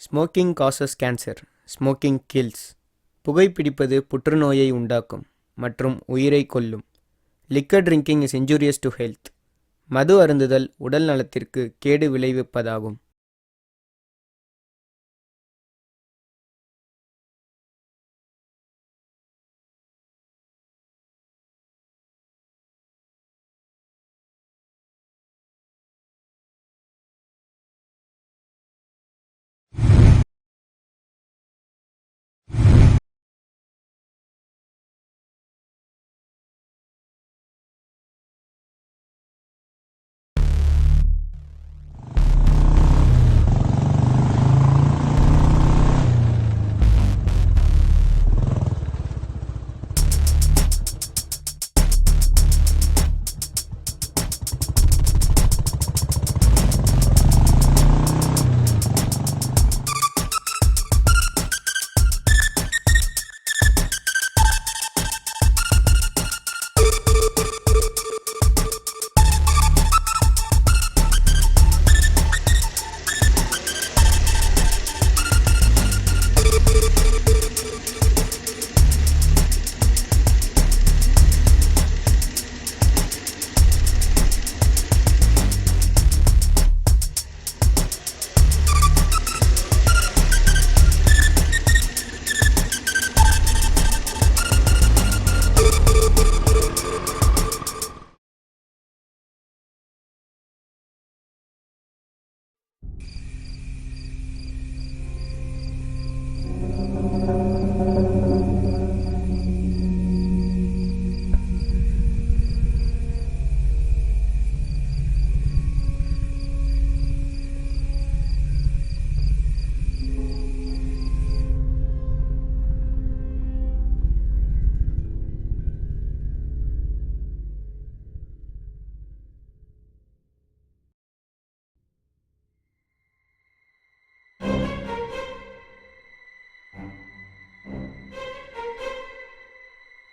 Smoking causes cancer, smoking kills. புகைப்பிடிப்பது புற்றுநோயை உண்டாக்கும் மற்றும் உயிரை கொல்லும். Liquor drinking is injurious to health. மது அருந்துதல் உடல் நலத்திற்கு கேடு விளைவிப்பதாகும்.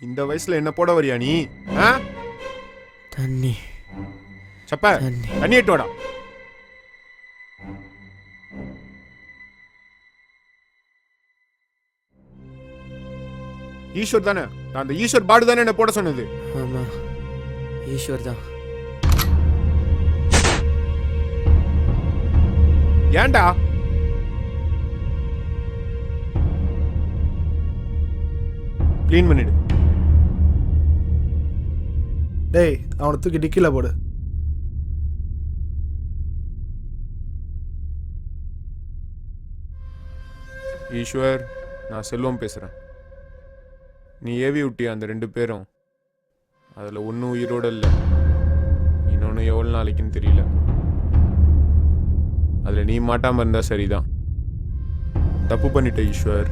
இந்த வயசுல என்ன போட வரியா நீ? தண்ணி சப்ப தண்ணி எட்டோடா. ஈஸ்வர் தானே? நான் அந்த ஈஸ்வர் பாடு தானே என்ன போட சொன்னது? ஆமா, ஈஸ்வர் தான். ஏன்டா? க்ளீன் பண்ணிடு. டேய், அவனை தூக்கி டிக்கில போடு. ஈஸ்வர், நான் செல்வம் பேசுகிறேன். நீ ஏவி விட்டிய அந்த 2 பேரும், அதில் ஒன்றும் உயிரோட இல்லை, இன்னொன்று எவ்வளோ நாளைக்குன்னு தெரியல. அதில் நீ மாட்டாமல் இருந்தால் சரிதான். தப்பு பண்ணிட்ட ஈஸ்வர்,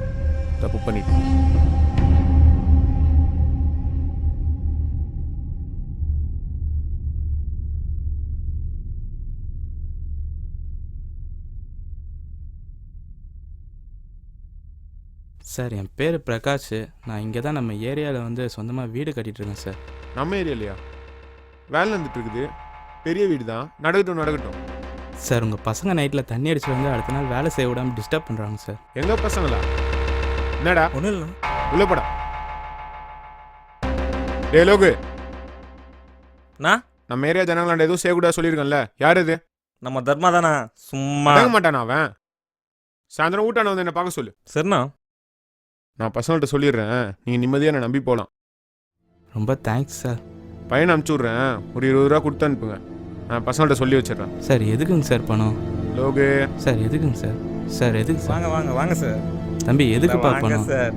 தப்பு பண்ணிட்ட. சார், என் பேர் பிரகாஷ். நான் இங்கே தான் நம்ம ஏரியாவில் வந்து சொந்தமாக வீடு கட்டிகிட்ருக்கேன் சார். நம்ம ஏரியாலையா? வேலை வந்துட்டு இருக்குது. பெரிய வீடு தான், நடக்கட்டும் நடக்கட்டும். சார், உங்கள் பசங்க நைட்டில் தண்ணி அடிச்சு வந்து அடுத்த நாள் வேலை செய்ய விடாமல் டிஸ்டர்ப் பண்ணுறாங்க சார். எங்கள் பசங்களா? என்னடா? ஒன்றும் இல்லை. உள்ளப்படா. டே லோகு, நம்ம ஏரியா ஜனங்களாண்ட எதுவும் செய்யக்கூடாது சொல்லியிருக்கேன்ல, யார் இது? நம்ம தர்மா தானே, சும்மா வாங்க மாட்டானா அவன்? சாயந்தரம் ஊட்டான வந்து என்ன பார்க்க சொல்லு. சரிண்ணா, நான் பசங்கள்கிட்ட சொல்லிடுறேன், நீங்கள் நிம்மதியாக என்னை நம்பி போகலாம். ரொம்ப தேங்க்ஸ் சார். பையனை அனுப்பிச்சி விட்றேன், ஒரு 20 ரூபா கொடுத்து அனுப்புங்க. நான் பசங்கள்கிட்ட சொல்லி வச்சிடுறேன். சார், எதுக்குங்க சார் பணம்? லோகு சார், எதுக்குங்க சார்? சார், எதுக்கு சார்? வாங்க வாங்க வாங்க சார். தம்பி, எதுக்குப்பா வாங்க பணம்? சார்,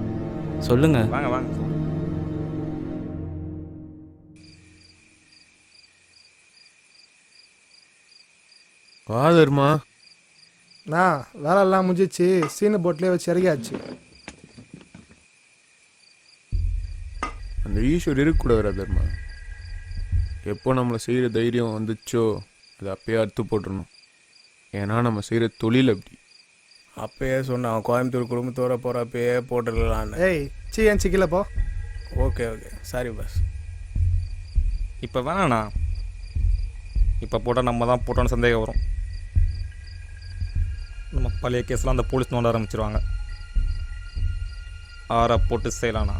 சொல்லுங்க. வாங்க வாங்க. ஃபாதர்மா, வேலையெல்லாம் முடிஞ்சிச்சு. சீனு போட்லேயே வச்சு இறங்கியாச்சு. அந்த ஈஸ்வர் இருக்கக்கூடாது தர்மா. எப்போ நம்மளை செய்கிற தைரியம் வந்துச்சோ அதை அப்பயே அறுத்து போட்டுடணும். ஏன்னா நம்ம செய்கிற தொழில் அப்படி. அப்பயே சொன்னேன், அவன் கோயம்புத்தூர் குடும்பத்தோட போகிறப்பயே போட்டுடலான்னு. ஏய், ஏன் சிக்கல போ. Okay okay, sorry boss. இப்போ வேணாண்ணா, இப்போ போட்டால் நம்ம தான் போட்டோன்னு சந்தேகம் வரும். நம்ம பழைய கேஸ்லாம் அந்த போலீஸ் நோண்ட ஆரம்பிச்சிருவாங்க. ஆற போட்டு செய்யலாண்ணா.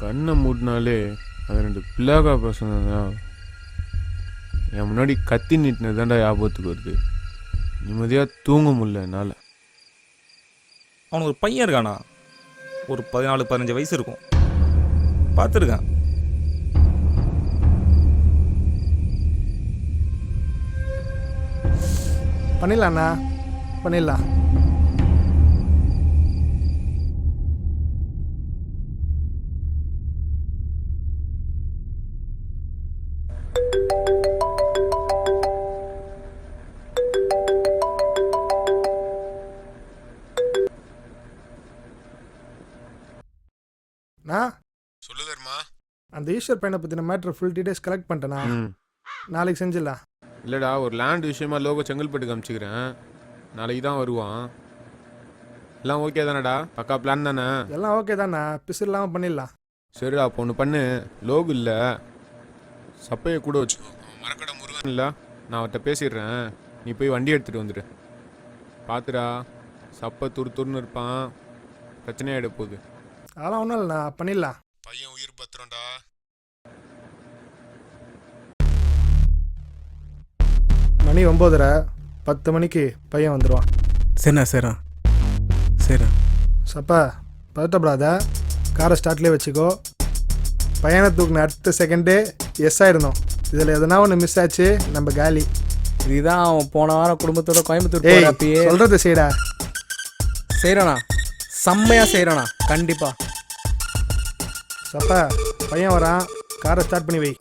கண்ணை மூடினாலே அது 2 பிள்ளாக்கா பசங்க தான் என் முன்னாடி கத்தி நீட்டினது தான்டா ஞாபகத்துக்கு வருது. நிம்மதியாக தூங்க முடியல என்னால். அவனுக்கு ஒரு பையன் இருக்கானா, ஒரு 14-15 வயசு இருக்கும், பார்த்துருக்கேன். பண்ணிடலாண்ணா, பண்ணிடலாம். நான் சொல்லு தர்மா. அந்த ஈஸ்வர் பையனை பற்றின மேட்ரு ஃபுல் டீடைல்ஸ் கலெக்ட் பண்ணிட்டேண்ணா. நாளைக்கு செஞ்சிடலாம். இல்லைடா, ஒரு லேண்ட் விஷயமா லோகோ செங்கல்பட்டுக்கு அனுப்பிச்சிக்கிறேன். நாளைக்கு தான் வருவான். எல்லாம் ஓகே தானடா? பக்கா பிளான் தானே? எல்லாம் ஓகே தாண்ணா, பிசு இல்லாமல் பண்ணிடலாம். சரிடா, அப்போ ஒன்று பண்ணு. லோகு இல்லை, சப்பையை கூட வச்சுக்கோ. மரக்கடை முருகன் இல்லை, நான் அவர்கிட்ட பேசிடுறேன். நீ போய் வண்டி எடுத்துகிட்டு வந்துடு. பார்த்துடா, சப்பை துருன்னு இருப்பான், பிரச்சனையாயிட போகுது. அதெல்லாம் ஒன்றும் இல்லைண்ணா, பண்ணிடலாம். பையன் உயிர் பத்திரம்டா. மணி 9:30, 10 மணிக்கு பையன் வந்துடுவான். சரிண்ணா சரிண்ணா சரிண்ணா. சப்பா பதட்டப்படாத, காரை ஸ்டார்ட்லேயே வச்சுக்கோ. பையனை தூக்குன அடுத்த செகண்டே எஸ் ஆயிருந்தோம். இதில் எதனா ஒன்று மிஸ் ஆச்சு, நம்ம காலி. இதுதான் அவன் போன வாரம் குடும்பத்தோட கோயம்புத்தூர் ஏய், போகிறப்பயே சொல்கிறது செய்டா. செய்கிறேண்ணா, செம்மையாக செய்கிறேண்ணா, கண்டிப்பாக. சப்பா பையன் வரான், காரை ஸ்டார்ட் பண்ணி வை.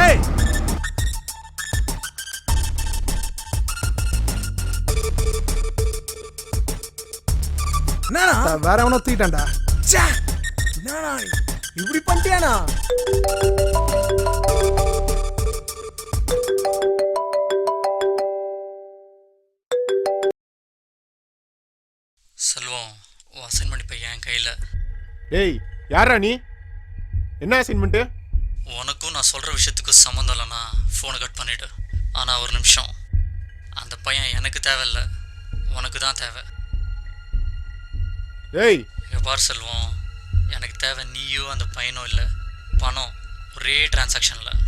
ஏய் என்னண்ணா வேற எவனோ தூக்கிட்டான்டா. ச்சே! என்னண்ணா இப்படி பண்ணிட்டியாண்ணா? செல்வம், உன் அசைன்மெண்ட் இப்போ என் கையில். டேய், யாரா நீ? என்ன அசைன்மெண்ட்டு? உனக்கும் நான் சொல்கிற விஷயத்துக்கும் சம்மந்தம் இல்லைன்னா ஃபோனை கட் பண்ணிவிடு. ஆனால் ஒரு நிமிஷம், அந்த பையன் எனக்கு தேவையில்லை, உனக்கு தான் தேவை. டேய், இங்கே பார் செல்வம், எனக்கு தேவை நீயும் அந்த பையனும் இல்லை, பணம். ஒரே டிரான்சாக்ஷனில்.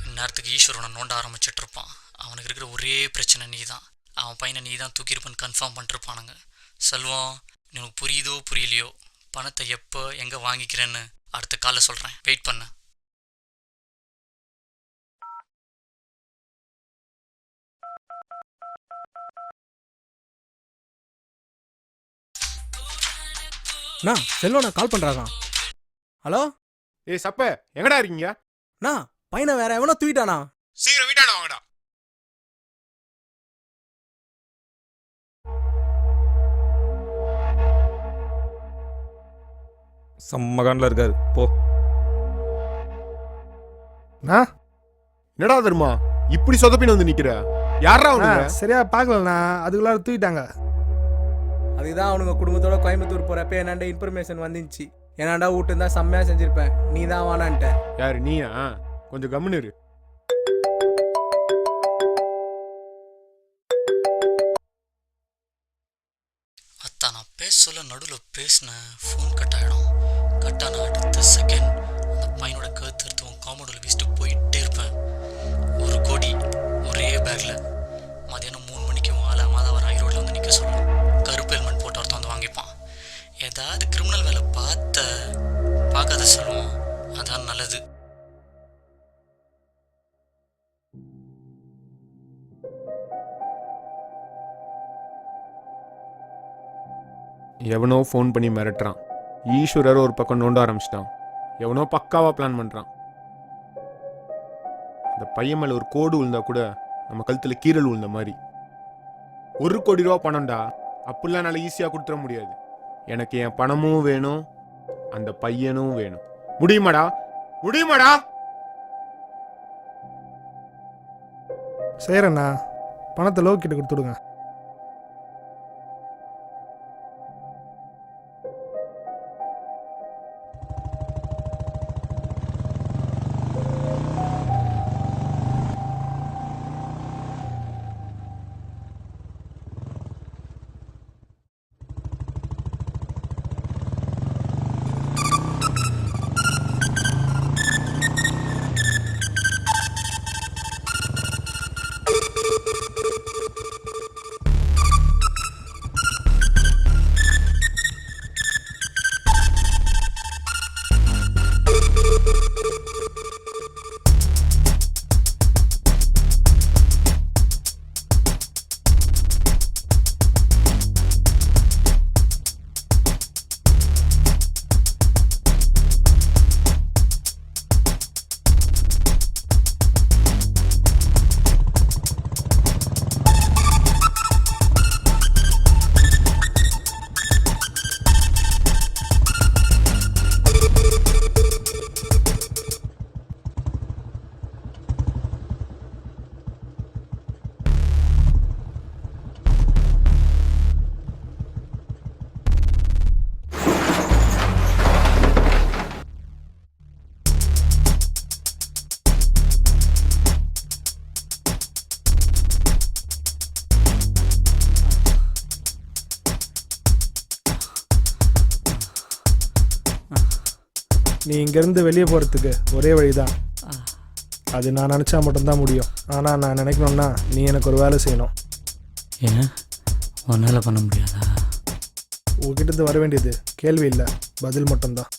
இந்நேரத்துக்கு ஈஸ்வரனை நோண்ட ஆரம்பிச்சிட்ருப்பான். அவனுக்கு இருக்கிற ஒரே பிரச்சனை நீ தான். அவன் பையனை நீ தான் தூக்கியிருப்பன்னு கன்ஃபார்ம் பண்ணிருப்பானுங்க. செல்வம், உனக்கு புரியுதோ புரியலையோ, பணத்தை எப்போ எங்கே வாங்கிக்கிறேன்னு அடுத்த காலைல சொல்கிறேன், வெயிட் பண்ணு. அண்ணா செல்வண்ணா கால் பண்ணுறாங்க. ஹலோ ஏய் சப்ப, எங்கடா இருக்கீங்க? அண்ணா, பையனை வேற எவனோ தூக்கிட்டானா? சீக்கிரம் வீட்டாட வாங்கடா. செம்மகானில் இருக்காரு, போ. நான் என்னடா தருமா இப்படி சொதப்பின்னு வந்து நிக்கிற? யாரா அவனுங்க? சரியா பார்க்கலண்ணா, அதுக்குள்ளார தூக்கிட்டாங்க. அதுதான் அவனுங்க குடும்பத்தோட கோயம்புத்தூர் போகிறப்ப என்னாண்ட இன்ஃபர்மேஷன் வந்துச்சு. என்னாண்டா வீட்டு இருந்தால் செம்மையாக செஞ்சுருப்பேன், நீ தான் வானான்ட்ட. யாரு நீயா? கொஞ்சம் கம்முன்னு இரு. அத்தா, நான் பேச சொல்ல நடுவில் பேசினேன், ஃபோன் கட் ஆகிடும். கட்டான அடுத்த செகண்ட் அந்த பையனோட கருத்து உன் காம்பவுண்டில் வீசிட்டு போயிட்டே இருப்பேன். 1 கோடி ஒரே பேக்கில். மதியானம் 3 மணிக்கு உன் ஆளை மாதவரம் ஈரோடில் வந்து நிற்க சொல்லணும். கருப்பு ஹெல்மெட் போட்டு ஒருத்தன் வந்து வாங்கிப்பான். ஏதாவது கிரிமினல் வேலை பார்க்காத சொல்லுவோம், அதான் நல்லது. எவனோ ஃபோன் பண்ணி மிரட்டுறான். ஈஸ்வரர் ஒரு பக்கம் நோண்ட ஆரம்பிச்சிட்டான். எவனோ பக்காவா பிளான் பண்றான். அந்த பையன் மேல ஒரு கோடு விழுந்தா கூட நம்ம கழுத்துல கீரல் விழுந்த மாதிரி. 1 கோடி ரூபா பணம்டா, அப்படிலாம் என்னால் ஈஸியாக கொடுத்துட முடியாது. எனக்கு என் பணமும் வேணும், அந்த பையனும் வேணும். முடியுமாடா? முடியுமாடா? செய்கிறேண்ணா, பணத்தை லோக்கிட்ட கொடுத்துடுங்க. நீ இங்கேருந்து வெளியே போகிறதுக்கு ஒரே வழி தான். அது நான் நினச்சா மட்டும்தான் முடியும். ஆனால் நான் நினைக்கணும்னா நீ எனக்கு ஒரு வேலை செய்யணும். ஏன் உன்னால் பண்ண முடியாதா? உங்ககிட்ட வர வேண்டியது கேள்வி இல்லை, பதில் மட்டும்தான்.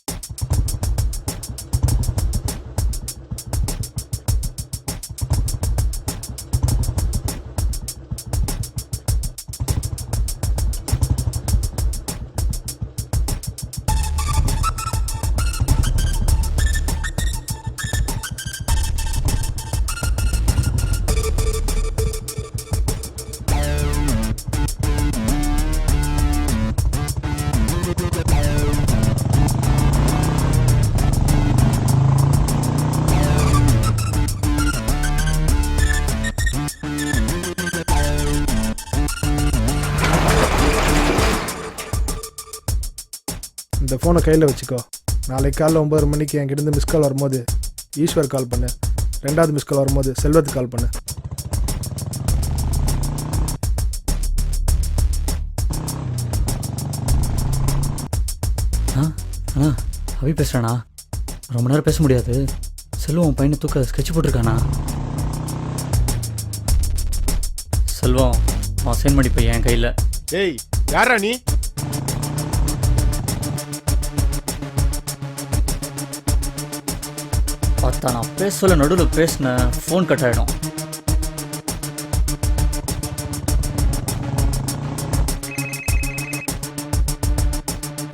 இந்த ஃபோனை கையில் வச்சுக்கோ. நாளைக்கு காலைல 9 மணிக்கு என்கிட்ட மிஸ் கால் வரும்போது ஈஸ்வர் கால் பண்ணு. 2வது மிஸ் கால் வரும்போது செல்வத்துக்கு கால் பண்ணு. அண்ணா அபி பேசுகிறானா? ரொம்ப நேரம் பேச முடியாது. செல்வம் பையனை தூக்க ஸ்கெட்ச் போட்டிருக்கானா? செல்வம் அசைன் பண்ணி போய் என் கையில். ஏய் யாரா நீ? பார்த்தா நான் பேசல நடுவில் பேசின ஃபோன் கட் ஆகிடும்.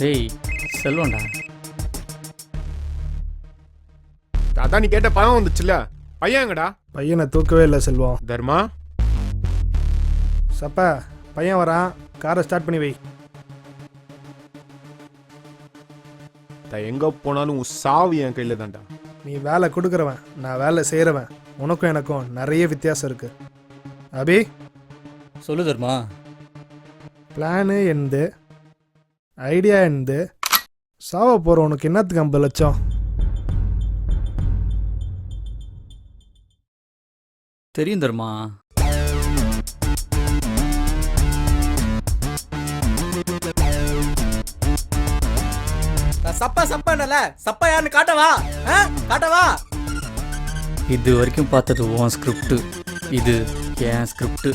டேய் செல்வம்டா. அதான் நீ கேட்ட பணம் வந்துச்சுல்ல, பையன் எங்கடா? பையனை தூக்கவே இல்லை செல்வம். தர்மா சப்பா பையன் வரான், காரை ஸ்டார்ட் பண்ணி வை. எங்க போனாலும் உன் சாவு என் கையில தான்டா. நீ வேலை கொடுக்குறவன், நான் வேலை செய்கிறவன். உனக்கும் எனக்கும் நிறைய வித்தியாசம் இருக்கு. அபி சொல்லு தர்மா. பிளானு எந்து, ஐடியா எந்து, சாவ போகிற உனக்கு என்னத்துக்கு 50 லட்சம்? தெரியும் தர்மா. சப்பா சப்பானல சப்பா யாருன்னு காட்டவா? காட்டவா? இது வரைக்கும் பார்த்தது உன் ஸ்கிரிப்ட், இது என் ஸ்கிரிப்ட்.